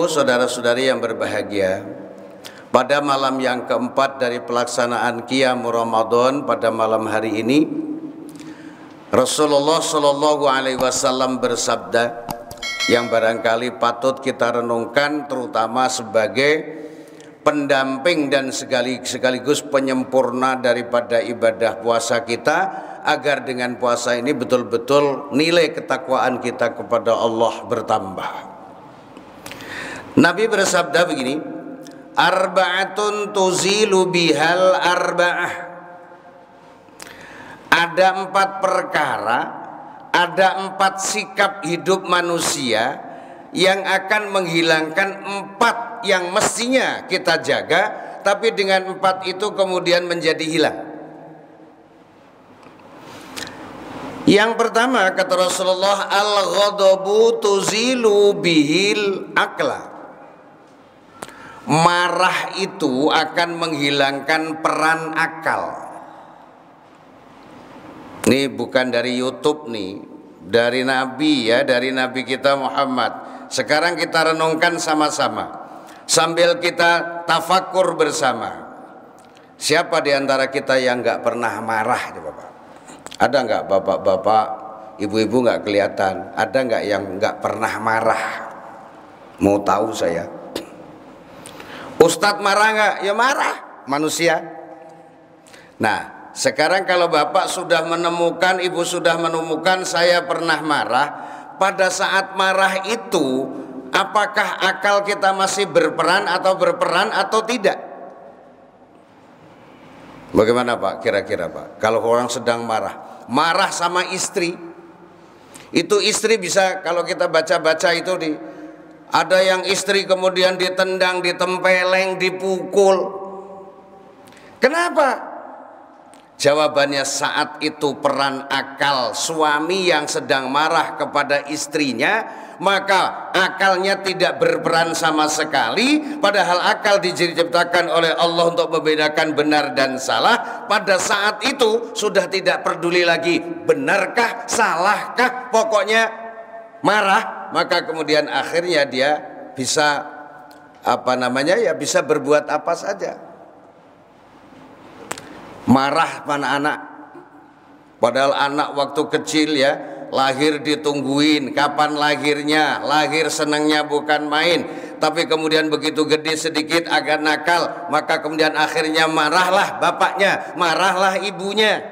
saudara-saudari yang berbahagia, pada malam yang keempat dari pelaksanaan Qiyam Ramadan pada malam hari ini, Rasulullah Shallallahu Alaihi Wasallam bersabda yang barangkali patut kita renungkan, terutama sebagai pendamping dan sekaligus penyempurna daripada ibadah puasa kita, agar dengan puasa ini betul-betul nilai ketakwaan kita kepada Allah bertambah. Nabi bersabda begini, arba'atun tuzilu bihal arba'ah. Ada 4 perkara, ada 4 sikap hidup manusia yang akan menghilangkan 4 yang mestinya kita jaga, tapi dengan 4 itu kemudian menjadi hilang. Yang pertama, kata Rasulullah, al-ghadabu tuzilu bihil akla. Marah itu akan menghilangkan peran akal. Ini bukan dari YouTube nih, dari Nabi ya, dari Nabi kita Muhammad. Sekarang kita renungkan sama-sama sambil kita tafakur bersama. Siapa di antara kita yang nggak pernah marah, coba Pak? Ada nggak bapak-bapak, ibu-ibu nggak kelihatan? Ada nggak yang nggak pernah marah? Mau tahu saya. Ustadz marah nggak? Ya marah, manusia. Nah, sekarang kalau bapak sudah menemukan, ibu sudah menemukan saya pernah marah, pada saat marah itu, apakah akal kita masih berperan atau tidak? Bagaimana Pak, kira-kira Pak, kalau orang sedang marah sama istri, itu istri bisa, kalau kita baca-baca itu ada yang istri kemudian ditendang, ditempeleng, dipukul. Kenapa? Jawabannya saat itu peran akal suami yang sedang marah kepada istrinya, maka akalnya tidak berperan sama sekali. Padahal akal diciptakan oleh Allah untuk membedakan benar dan salah. Pada saat itu sudah tidak peduli lagi benarkah, salahkah, pokoknya marah. Maka kemudian akhirnya dia bisa bisa berbuat apa saja. Marah pada anak, padahal anak waktu kecil ya, lahir ditungguin kapan lahirnya, lahir senangnya bukan main. Tapi kemudian begitu gede sedikit agak nakal, maka kemudian akhirnya marahlah bapaknya, marahlah ibunya.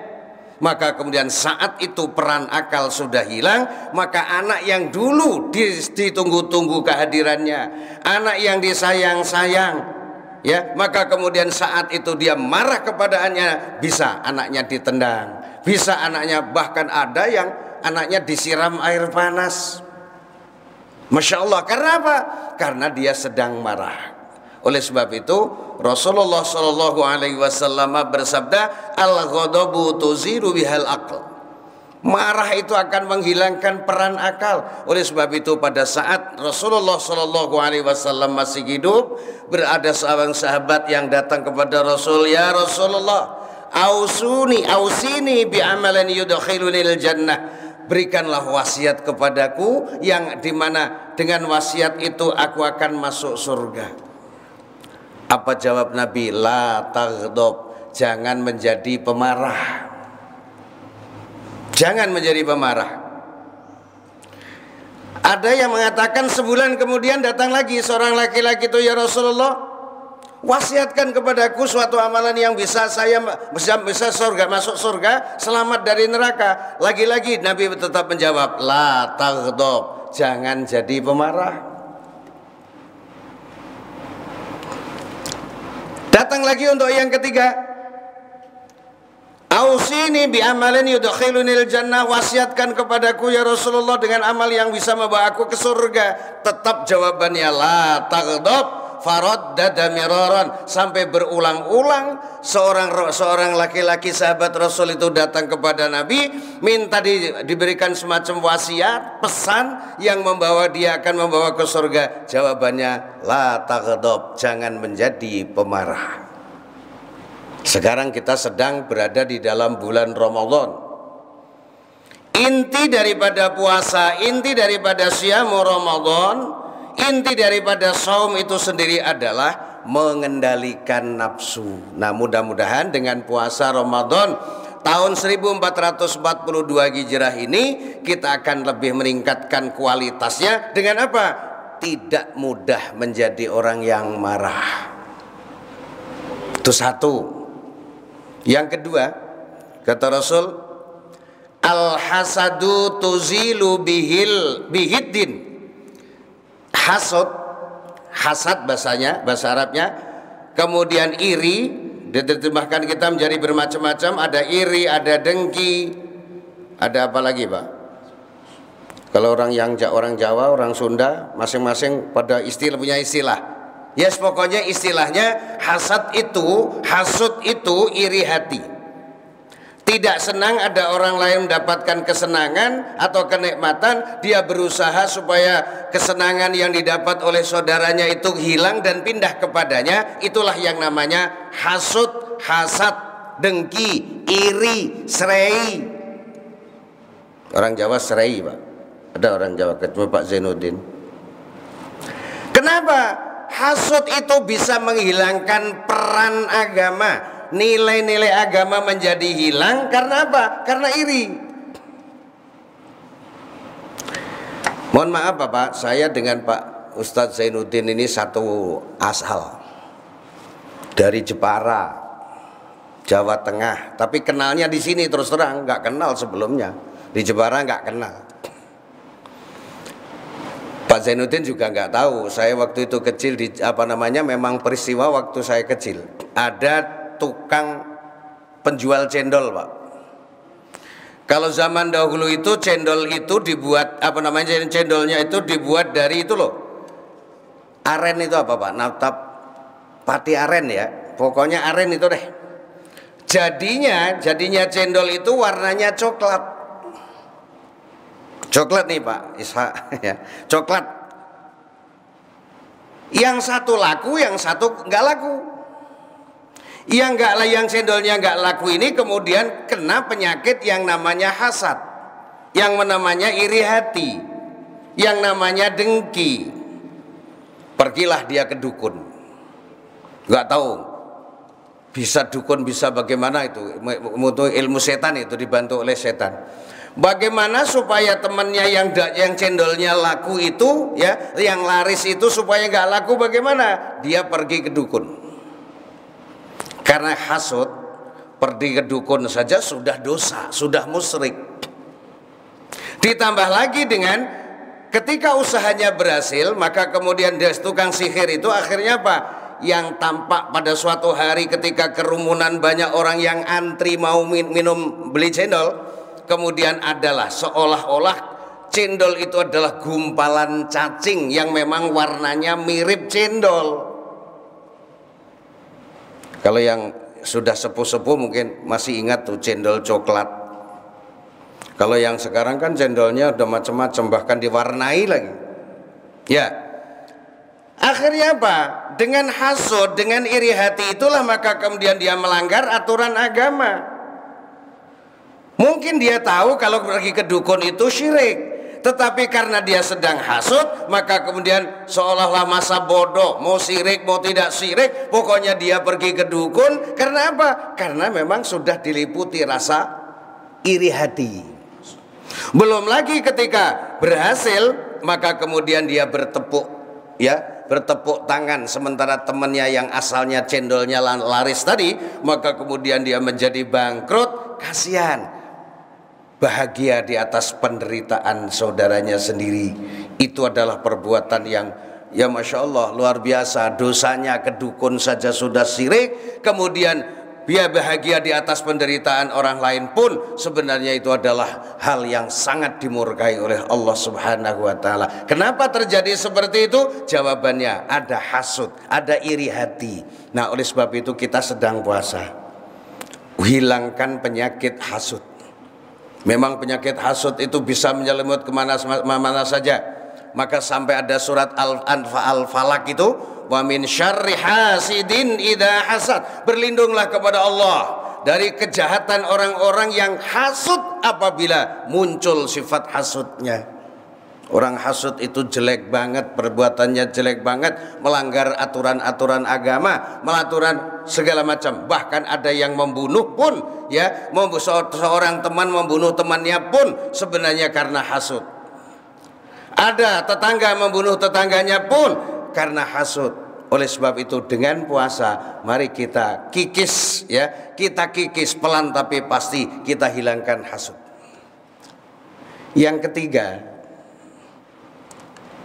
Maka kemudian saat itu peran akal sudah hilang, maka anak yang dulu ditunggu-tunggu kehadirannya, anak yang disayang-sayang, ya, maka kemudian saat itu dia marah kepadanya, bisa anaknya ditendang, bisa anaknya, bahkan ada yang anaknya disiram air panas. Masya Allah. Karena apa? Karena dia sedang marah. Oleh sebab itu Rasulullah Shallallahu Alaihi Wasallam bersabda, al-ghadabu tuziru bihal aql. Marah itu akan menghilangkan peran akal. Oleh sebab itu pada saat Rasulullah Shallallahu Alaihi Wasallam masih hidup, berada seorang sahabat yang datang kepada Rasul, ya Rasulullah, ausini bi amalan yudkhilunil jannah. Berikanlah wasiat kepadaku yang dimana dengan wasiat itu aku akan masuk surga. Apa jawab Nabi? La taghdab, jangan menjadi pemarah. Jangan menjadi pemarah. Ada yang mengatakan sebulan kemudian datang lagi seorang laki-laki itu, ya Rasulullah, wasiatkan kepadaku suatu amalan yang bisa saya bisa surga, masuk surga, selamat dari neraka. Lagi-lagi Nabi tetap menjawab, la taghdab, jangan jadi pemarah. Datang lagi untuk yang ketiga, ausini bi amalin yudkhilunil jannah, wasiatkan kepadaku ya Rasulullah dengan amal yang bisa membawa aku ke surga. Tetap jawabannya la taghdab, faraddada miraran, sampai berulang-ulang seorang laki-laki sahabat Rasul itu datang kepada Nabi, minta diberikan semacam wasiat, pesan yang membawa dia akan membawa ke surga. Jawabannya la taghdab, jangan menjadi pemarah. Sekarang kita sedang berada di dalam bulan Ramadan. Inti daripada puasa, inti daripada siyam Ramadan inti daripada saum itu sendiri adalah mengendalikan nafsu. Nah, mudah-mudahan dengan puasa Ramadan tahun 1442 Hijrah ini kita akan lebih meningkatkan kualitasnya dengan apa? Tidak mudah menjadi orang yang marah. Itu satu. Yang kedua, kata Rasul, al-hasadu tuzilu bihiddin. Hasad bahasanya, bahasa Arabnya. Kemudian iri, diterjemahkan kita menjadi bermacam-macam. Ada iri, ada dengki, ada apa lagi Pak? Kalau orang Jawa, orang Sunda, masing-masing pada punya istilah. Yes, pokoknya istilahnya hasud itu iri hati. Tidak senang ada orang lain mendapatkan kesenangan atau kenikmatan, dia berusaha supaya kesenangan yang didapat oleh saudaranya itu hilang dan pindah kepadanya. Itulah yang namanya hasud, hasad, dengki, iri, serai. Orang Jawa serai Pak. Ada orang Jawa kecuali Pak Zainuddin. Kenapa? Hasud itu bisa menghilangkan peran agama. Nilai-nilai agama menjadi hilang karena apa? Karena iri. Mohon maaf Bapak, saya dengan Pak Ustadz Zainuddin ini satu asal, dari Jepara, Jawa Tengah. Tapi kenalnya di sini, terus terang nggak kenal sebelumnya. Di Jepara nggak kenal. Pak Zainuddin juga nggak tahu. Saya waktu itu kecil memang peristiwa waktu saya kecil. Ada tukang penjual cendol Pak. Kalau zaman dahulu itu cendol itu dibuat cendolnya itu dibuat dari itu loh. Aren itu apa Pak? Pati aren ya. Pokoknya aren itu deh. Jadinya cendol itu warnanya coklat. Coklat nih Pak Isha ya. Coklat. Yang satu laku, yang satu nggak laku. Yang cendolnya nggak laku ini kemudian kena penyakit yang namanya hasad, yang namanya iri hati, yang namanya dengki. Pergilah dia ke dukun. Nggak tahu bisa dukun bisa bagaimana itu ilmu setan, itu dibantu oleh setan. Bagaimana supaya temannya yang cendolnya laku itu ya, yang laris itu supaya nggak laku, bagaimana? Dia pergi ke dukun. Karena hasud, pergi ke dukun saja sudah dosa, sudah musyrik. Ditambah lagi dengan ketika usahanya berhasil, maka kemudian dia tukang sihir itu akhirnya apa? Yang tampak pada suatu hari ketika kerumunan banyak orang yang antri mau minum beli cendol, kemudian adalah seolah-olah cendol itu adalah gumpalan cacing yang memang warnanya mirip cendol. Kalau yang sudah sepuh-sepuh mungkin masih ingat tuh cendol coklat. Kalau yang sekarang kan cendolnya udah macam-macam, bahkan diwarnai lagi. Ya. Akhirnya apa? Dengan hasud, dengan iri hati itulah maka kemudian dia melanggar aturan agama. Mungkin dia tahu kalau pergi ke dukun itu syirik. Tetapi karena dia sedang hasud, maka kemudian seolah-olah masa bodoh, mau sirik mau tidak sirik, pokoknya dia pergi ke dukun. Karena apa? Karena memang sudah diliputi rasa iri hati. Belum lagi ketika berhasil, maka kemudian dia bertepuk tangan, sementara temannya yang asalnya cendolnya laris tadi, maka kemudian dia menjadi bangkrut. Kasihan. Bahagia di atas penderitaan saudaranya sendiri. Itu adalah perbuatan yang ya Masya Allah luar biasa. Dosanya ke dukun saja sudah syirik, kemudian dia bahagia di atas penderitaan orang lain pun sebenarnya itu adalah hal yang sangat dimurkai oleh Allah Subhanahu wa Ta'ala. Kenapa terjadi seperti itu? Jawabannya ada hasud, ada iri hati. Nah, oleh sebab itu kita sedang puasa, hilangkan penyakit hasud. Memang penyakit hasud itu bisa menyelimut kemana saja. Maka sampai ada surat Al-Falaq itu, wa min syarri hasidin idza hasad. Berlindunglah kepada Allah dari kejahatan orang-orang yang hasud apabila muncul sifat hasudnya. Orang hasud itu jelek banget, perbuatannya jelek banget, melanggar aturan-aturan agama, melaturan segala macam. Bahkan ada yang membunuh pun, ya, seorang teman membunuh temannya pun sebenarnya karena hasud. Ada tetangga membunuh tetangganya pun karena hasud. Oleh sebab itu dengan puasa mari kita kikis, ya, kita kikis pelan tapi pasti kita hilangkan hasud. Yang ketiga,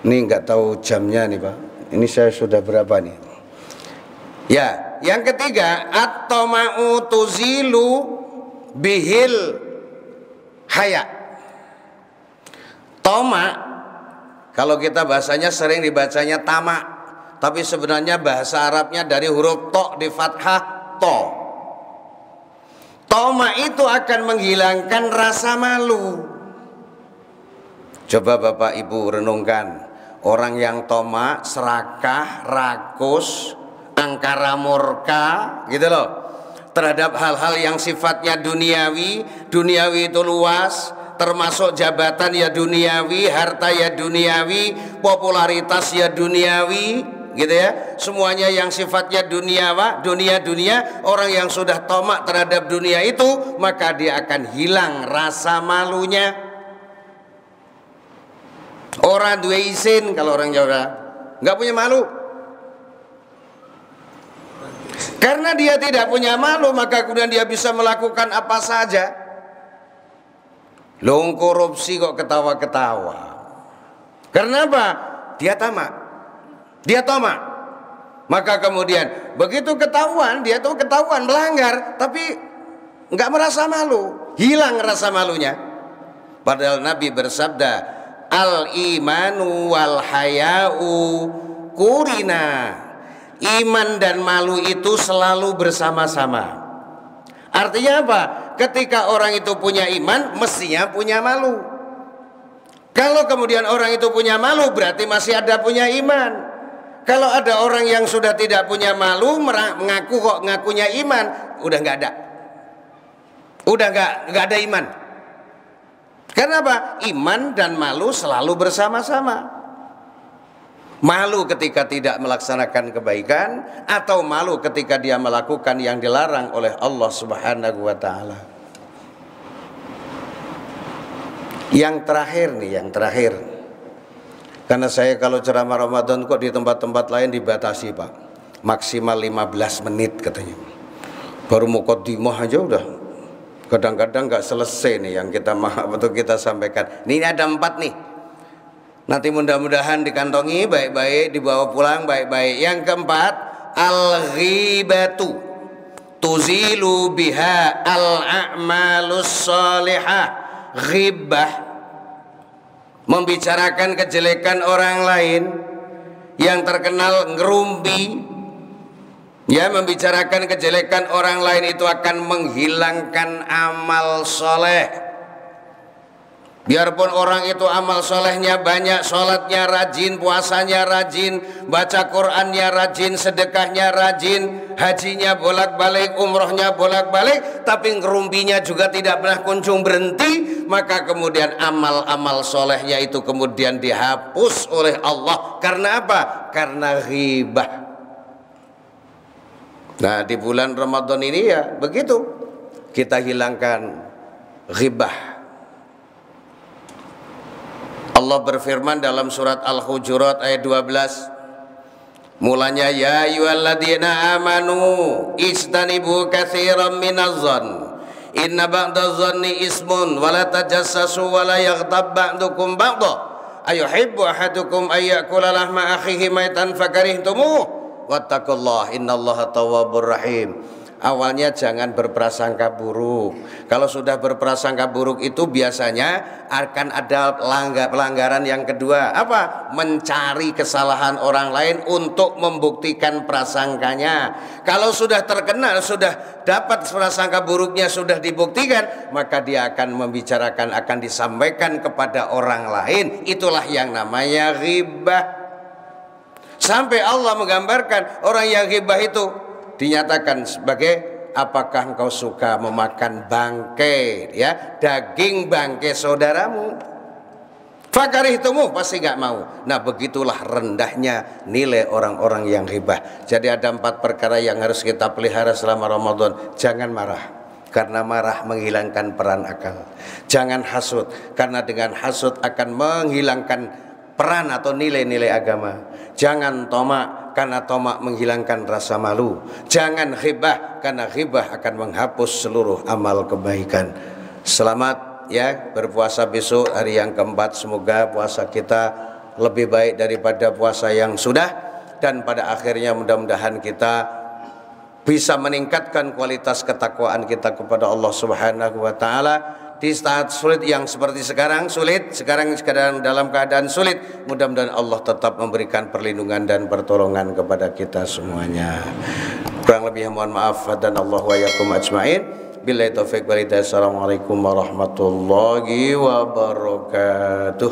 ini nggak tahu jamnya nih Pak. Ini saya sudah berapa nih? Ya, yang ketiga, at-tama'u tuzilu bihil haya. Toma, kalau kita bahasanya sering dibacanya tamak, tapi sebenarnya bahasa Arabnya dari huruf to di fathah to. Toma itu akan menghilangkan rasa malu. Coba Bapak Ibu renungkan. Orang yang toma, serakah, rakus, angkara murka, gitu loh, terhadap hal-hal yang sifatnya duniawi. Duniawi itu luas, termasuk jabatan ya duniawi, harta ya duniawi, popularitas ya duniawi, gitu ya. Semuanya yang sifatnya dunia, orang yang sudah tomak terhadap dunia itu, maka dia akan hilang rasa malunya. Orang dua isin, kalau orang Jawa nggak punya malu. Karena dia tidak punya malu, maka kemudian dia bisa melakukan apa saja. Long korupsi kok ketawa-ketawa. Karena apa? Dia tamak, dia tomak. Maka kemudian begitu ketahuan, dia tuh ketahuan melanggar, tapi nggak merasa malu, hilang rasa malunya. Padahal Nabi bersabda, al-imanu wal haya'u kurina. Iman dan malu itu selalu bersama-sama. Artinya apa? Ketika orang itu punya iman, mestinya punya malu. Kalau kemudian orang itu punya malu, berarti masih ada punya iman. Kalau ada orang yang sudah tidak punya malu, mengaku kok ngakunya iman, udah nggak ada. Udah nggak ada iman. Karena apa? Iman dan malu selalu bersama-sama. Malu ketika tidak melaksanakan kebaikan, atau malu ketika dia melakukan yang dilarang oleh Allah Subhanahu wa ta'ala. Yang terakhir nih, yang terakhir. Karena saya kalau ceramah Ramadan kok di tempat-tempat lain dibatasi Pak, maksimal 15 menit katanya. Baru muqaddimah aja udah kadang-kadang nggak selesai nih yang kita untuk kita sampaikan. Ini ada 4 nih. Nanti mudah-mudahan dikantongi baik-baik, dibawa pulang baik-baik. Yang keempat, al-ghibatu tuzilu biha al-a'malus sholihah. Ghibah, membicarakan kejelekan orang lain, yang terkenal ngerumpi. Ya, membicarakan kejelekan orang lain itu akan menghilangkan amal soleh. Biarpun orang itu amal solehnya banyak, sholatnya rajin, puasanya rajin, baca Qur'annya rajin, sedekahnya rajin, hajinya bolak-balik, umrohnya bolak-balik, tapi ngerumpinya juga tidak pernah kunjung berhenti, maka kemudian amal-amal solehnya itu kemudian dihapus oleh Allah. Karena apa? Karena ghibah. Nah, di bulan Ramadan ini ya begitu, kita hilangkan ghibah. Allah berfirman dalam surat Al-Hujurat ayat 12, mulanya, ya ayyuhalladzina amanu ijtanibu katsiran minadh-dhann inna ba'dadh-dhanni ismun wa la tajassasu wa la yaghtab ba'dukum ba'dha ayuhibbu ahadukum ayyakula lahma akhihi maitan fakarihtumuh wattaqullah innallaha tawwabur rahim. Awalnya jangan berprasangka buruk. Kalau sudah berprasangka buruk itu biasanya akan ada pelanggaran yang kedua. Apa? Mencari kesalahan orang lain untuk membuktikan prasangkanya. Kalau sudah terkenal, sudah dapat prasangka buruknya, sudah dibuktikan, maka dia akan membicarakan, akan disampaikan kepada orang lain. Itulah yang namanya ghibah. Sampai Allah menggambarkan orang yang ghibah itu dinyatakan sebagai, apakah engkau suka memakan bangkai, ya, daging bangkai saudaramu? Fakarihtumu, pasti nggak mau. Nah, begitulah rendahnya nilai orang-orang yang hibah. Jadi ada 4 perkara yang harus kita pelihara selama Ramadan. Jangan marah, karena marah menghilangkan peran akal. Jangan hasud, karena dengan hasud akan menghilangkan peran atau nilai-nilai agama. Jangan tomak, karena tomak menghilangkan rasa malu. Jangan ghibah, karena ghibah akan menghapus seluruh amal kebaikan. Selamat ya berpuasa besok, hari yang keempat. Semoga puasa kita lebih baik daripada puasa yang sudah, dan pada akhirnya mudah-mudahan kita bisa meningkatkan kualitas ketakwaan kita kepada Allah Subhanahu wa taala. Di saat sulit yang seperti sekarang, sekarang dalam keadaan sulit, mudah-mudahan Allah tetap memberikan perlindungan dan pertolongan kepada kita semuanya. Kurang lebih mohon maaf, dan Allah wa yakum ajmain. Billahi taufiq wal hidayah. Assalamualaikum warahmatullahi wabarakatuh.